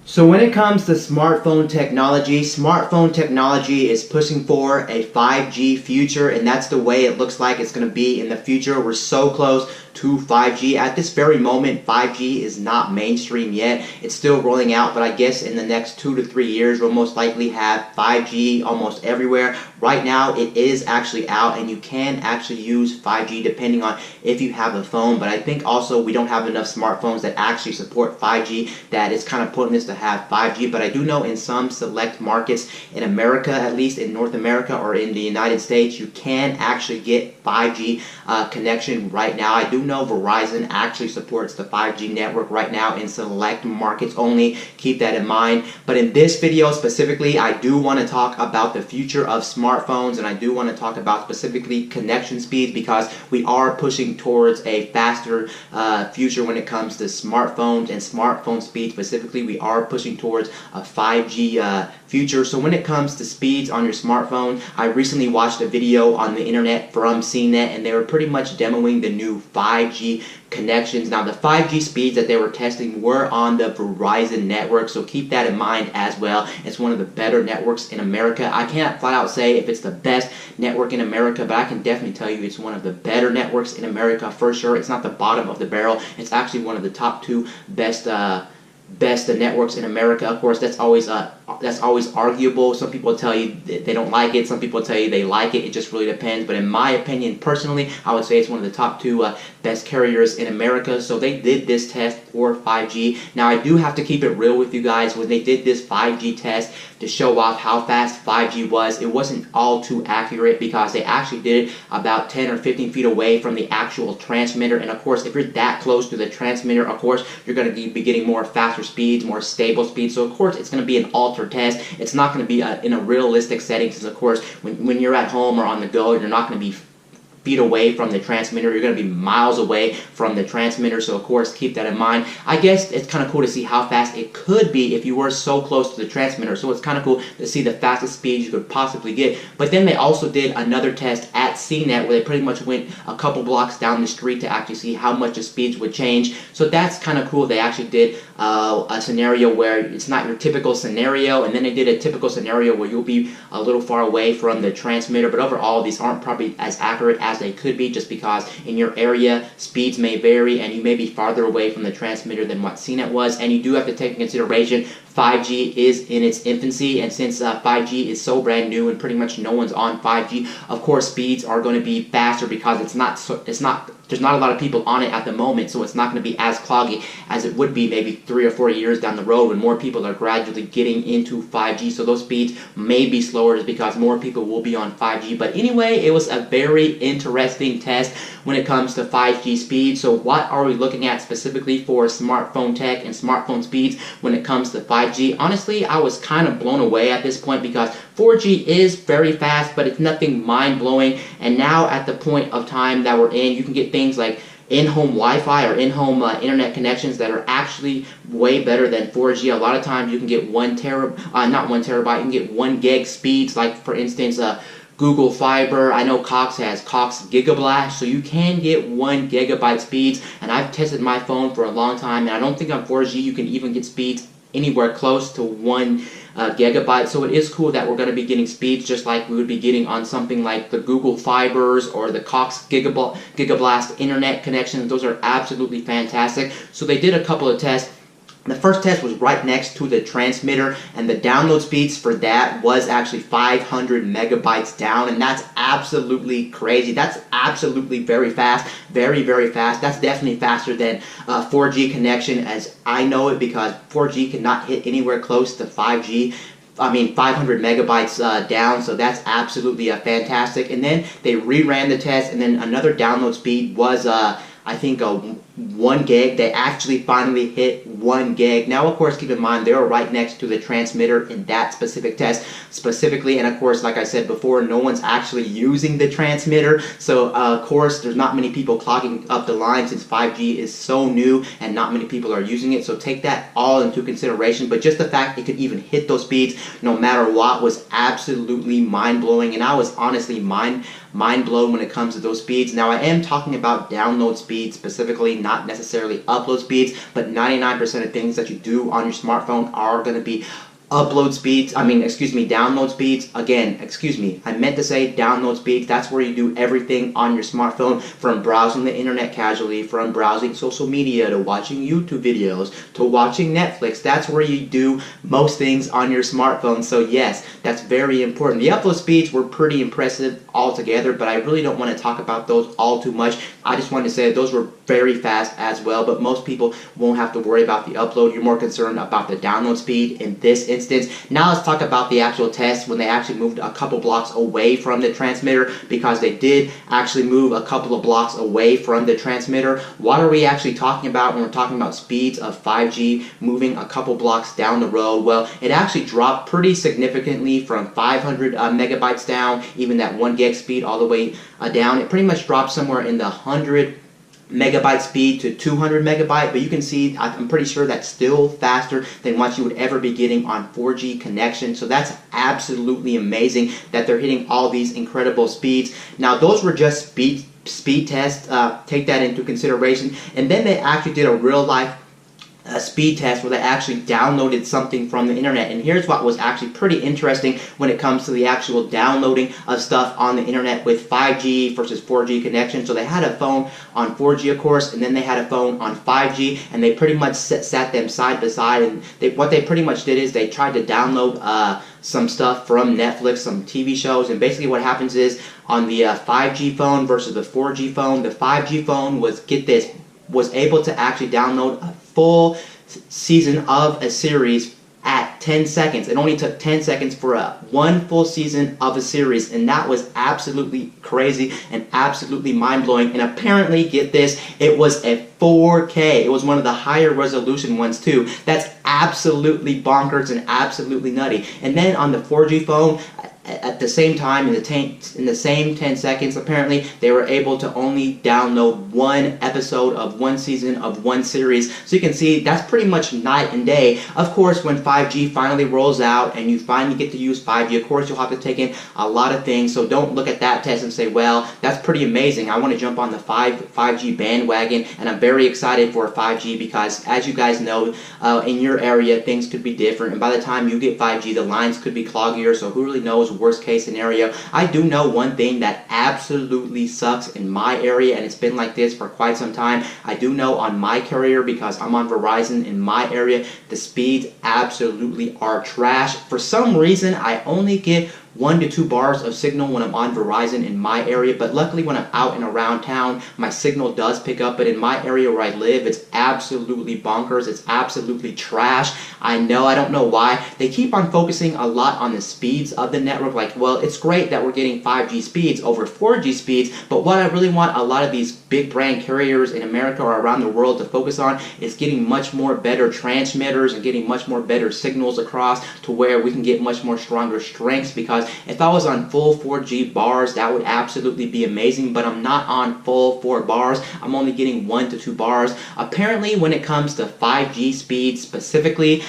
So when it comes to smartphone technology is pushing for a 5G future, and that's the way it looks like it's going to be in the future. We're so close to 5G. At this very moment, 5G is not mainstream yet. It's still rolling out, but I guess in the next 2 to 3 years, we'll most likely have 5G almost everywhere. Right now, it is actually out, and you can actually use 5G depending on if you have a phone, but I think also we don't have enough smartphones that actually support 5G that it's kind of pointless to have 5G, but I do know in some select markets in America, at least in North America or in the United States, you can actually get 5G connection right now. I do know Verizon actually supports the 5G network right now in select markets only. Keep that in mind. But in this video specifically, I do want to talk about the future of smartphones, and I do want to talk about specifically connection speeds, because we are pushing towards a faster future when it comes to smartphones and smartphone speed. Specifically, we are pushing towards a 5G future. So when it comes to speeds on your smartphone, I recently watched a video on the internet from CNET, and they were pretty much demoing the new 5G connections. Now, the 5G speeds that they were testing were on the Verizon network, so keep that in mind as well. It's one of the better networks in America. I can't flat out say if it's the best network in America, but I can definitely tell you it's one of the better networks in America for sure. It's not the bottom of the barrel. It's actually one of the top 2 best networks in America. Of course, that's always arguable. Some people tell you they don't like it. Some people tell you they like it. It just really depends. But in my opinion, personally, I would say it's one of the top 2 best carriers in America. So they did this test for 5G. Now, I do have to keep it real with you guys. When they did this 5G test to show off how fast 5G was, it wasn't all too accurate, because they actually did it about 10 or 15 feet away from the actual transmitter. And of course, if you're that close to the transmitter, of course, you're going to be getting more faster speeds, more stable speeds. So of course, it's going to be an altered test. It's not going to be in a realistic setting, since of course, when you're at home or on the go, you're not going to be feet away from the transmitter. You're going to be miles away from the transmitter, so of course keep that in mind. I guess it's kind of cool to see how fast it could be if you were so close to the transmitter, so it's kind of cool to see the fastest speeds you could possibly get. But then they also did another test at CNET where they pretty much went a couple blocks down the street to actually see how much the speeds would change. So that's kind of cool. They actually did a scenario where it's not your typical scenario, and then they did a typical scenario where you'll be a little far away from the transmitter. But overall, these aren't probably as accurate as they could be, just because in your area speeds may vary and you may be farther away from the transmitter than what CNET was. And you do have to take into consideration 5G is in its infancy, and since 5G is so brand new and pretty much no one's on 5G, of course speeds are going to be faster, because there's not a lot of people on it at the moment, so it's not going to be as cloggy as it would be maybe 3 or 4 years down the road when more people are gradually getting into 5G. So those speeds may be slower just because more people will be on 5G. But anyway, it was a very interesting test when it comes to 5G speed. So what are we looking at specifically for smartphone tech and smartphone speeds when it comes to 5G? Honestly, I was kind of blown away at this point, because 4G is very fast, but it's nothing mind-blowing. And now at the point of time that we're in, you can get things like in-home Wi-Fi or in-home internet connections that are actually way better than 4G. A lot of times you can get 1 terabyte, you can get 1 gig speeds, like for instance Google Fiber. I know Cox has Cox Gigablast, so you can get 1 gigabyte speeds, and I've tested my phone for a long time, and I don't think on 4G you can even get speeds anywhere close to 1 gigabyte. So it is cool that we're going to be getting speeds just like we would be getting on something like the Google Fibers or the Cox Gigablast internet connections. Those are absolutely fantastic. So they did a couple of tests. The first test was right next to the transmitter, and the download speeds for that was actually 500 megabytes down, and that's absolutely crazy. That's absolutely very fast, very, very fast. That's definitely faster than 4G connection as I know it, because 4G cannot hit anywhere close to 5G. 500 megabytes down, so that's absolutely fantastic. And then they reran the test, and then another download speed was I think 1 gig. They actually finally hit 1 gig. Now, of course, keep in mind, they were right next to the transmitter in that specific test specifically. And of course, like I said before, no one's actually using the transmitter. So, of course, there's not many people clogging up the line since 5G is so new and not many people are using it. So take that all into consideration. But just the fact it could even hit those speeds no matter what was absolutely mind-blowing. And I was honestly mind mind blown when it comes to those speeds. Now I am talking about download speeds specifically, not necessarily upload speeds, but 99% of things that you do on your smartphone are going to be download speeds. Again, I meant to say download speeds. That's where you do everything on your smartphone, from browsing the internet casually, from browsing social media, to watching YouTube videos, to watching Netflix. That's where you do most things on your smartphone. So yes, that's very important. The upload speeds were pretty impressive altogether, but I really don't want to talk about those all too much. I just wanted to say that those were very fast as well, but most people won't have to worry about the upload. You're more concerned about the download speed in this instance. Now let's talk about the actual test when they actually moved a couple blocks away from the transmitter, because they did actually move a couple of blocks away from the transmitter. What are we actually talking about when we're talking about speeds of 5G moving a couple blocks down the road? Well, it actually dropped pretty significantly from 500 megabytes down, even that 1 gig speed, all the way down. It pretty much dropped somewhere in the 100 megabyte speed to 200 megabyte, but you can see I'm pretty sure that's still faster than what you would ever be getting on 4G connection. So that's absolutely amazing that they're hitting all these incredible speeds. Now those were just speed tests, take that into consideration, and then they actually did a real life speed test where they actually downloaded something from the internet. And here's what was actually pretty interesting when it comes to the actual downloading of stuff on the internet with 5G versus 4G connection. So they had a phone on 4G, of course, and then they had a phone on 5G, and they pretty much sat them side by side, and what they pretty much did is they tried to download some stuff from Netflix, some TV shows, and basically what happens is on the 5G phone versus the 4G phone, the 5G phone was able to actually download a full season of a series at 10 seconds. It only took 10 seconds for one full season of a series, and that was absolutely crazy and absolutely mind-blowing. And apparently, get this, it was a 4K. It was one of the higher resolution ones too. That's absolutely bonkers and absolutely nutty. And then on the 4G phone, at the same time, in the same 10 seconds, apparently, they were able to only download one episode of one season of one series. So you can see that's pretty much night and day. Of course, when 5G finally rolls out and you finally get to use 5G, of course, you'll have to take in a lot of things. So don't look at that test and say, well, that's pretty amazing. I want to jump on the 5G bandwagon, and I'm very excited for 5G because, as you guys know, in your area, things could be different. And by the time you get 5G, the lines could be cloggier, so who really knows? Worst case scenario. I do know one thing that absolutely sucks in my area, and it's been like this for quite some time. I do know on my carrier, because I'm on Verizon in my area, the speeds absolutely are trash. For some reason, I only get 1 to 2 bars of signal when I'm on Verizon in my area, but luckily when I'm out and around town, my signal does pick up. But in my area where I live, it's absolutely bonkers. It's absolutely trash. I don't know why. They keep on focusing a lot on the speeds of the network. Like, well, it's great that we're getting 5G speeds over 4G speeds, but what I really want a lot of these big brand carriers in America or around the world to focus on is getting much more better transmitters and getting much more better signals across to where we can get much more stronger strengths. Because if I was on full 4G bars, that would absolutely be amazing, but I'm not on full 4 bars. I'm only getting 1 to 2 bars. Apparently, when it comes to 5G speeds specifically,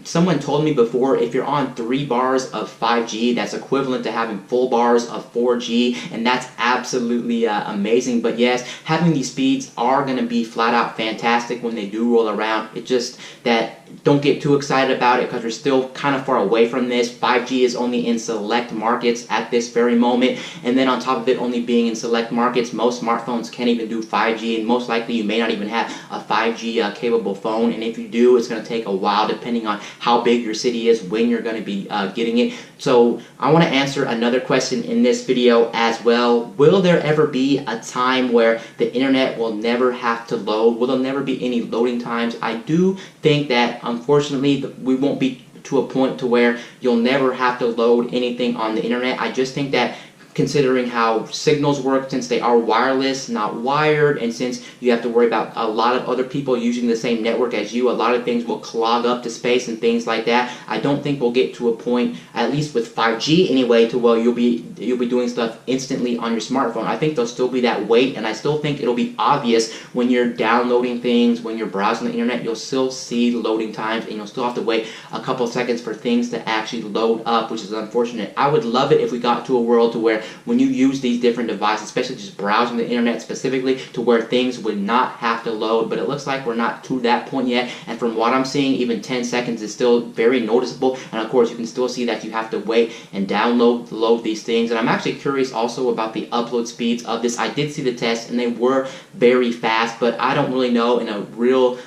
someone told me before, if you're on 3 bars of 5G, that's equivalent to having full bars of 4G, and that's absolutely amazing. But yes, having these speeds are going to be flat out fantastic when they do roll around. It's just that don't get too excited about it because we're still kind of far away from this. 5G is only in select markets at this very moment, and then on top of it only being in select markets, most smartphones can't even do 5G, and most likely you may not even have a 5G capable phone, and if you do, it's going to take a while depending on how big your city is, when you're going to be getting it. So I want to answer another question in this video as well. Will there ever be a time where the internet will never have to load? Will there never be any loading times? I do think that unfortunately we won't be to a point to where you'll never have to load anything on the internet. I just think that considering how signals work, since they are wireless, not wired, and since you have to worry about a lot of other people using the same network as you, a lot of things will clog up the space and things like that. I don't think we'll get to a point, at least with 5G anyway, to where you'll be doing stuff instantly on your smartphone. I think there'll still be that wait, and I still think it'll be obvious when you're downloading things, when you're browsing the internet, you'll still see loading times, and you'll still have to wait a couple seconds for things to actually load up, which is unfortunate. I would love it if we got to a world to where when you use these different devices, especially just browsing the internet specifically, to where things would not have to load. But it looks like we're not to that point yet, and from what I'm seeing, even 10 seconds is still very noticeable. And of course, you can still see that you have to wait and load these things. And I'm actually curious also about the upload speeds of this. I did see the tests, and they were very fast, but I don't really know in a real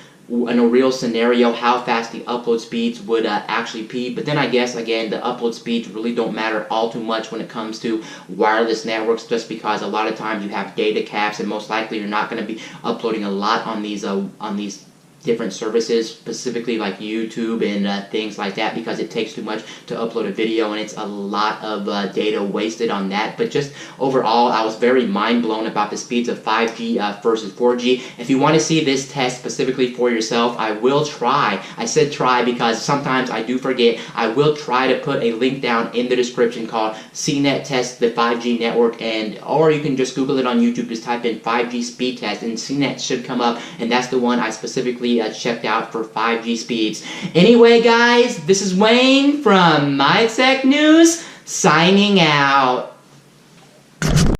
scenario how fast the upload speeds would actually be. But then I guess, again, the upload speeds really don't matter all too much when it comes to wireless networks, just because a lot of times you have data caps, and most likely you're not going to be uploading a lot on these different services, specifically like YouTube and things like that, because it takes too much to upload a video, and it's a lot of data wasted on that. But just overall, I was very mind blown about the speeds of 5G versus 4G. If you want to see this test specifically for yourself, I will try. I said try because sometimes I do forget. I will try to put a link down in the description called CNET Test the 5G Network, or you can just Google it on YouTube. Just type in 5G speed test, and CNET should come up, and that's the one I specifically checked out for 5G speeds. Anyway, guys, this is Wayne from MyTech News, signing out.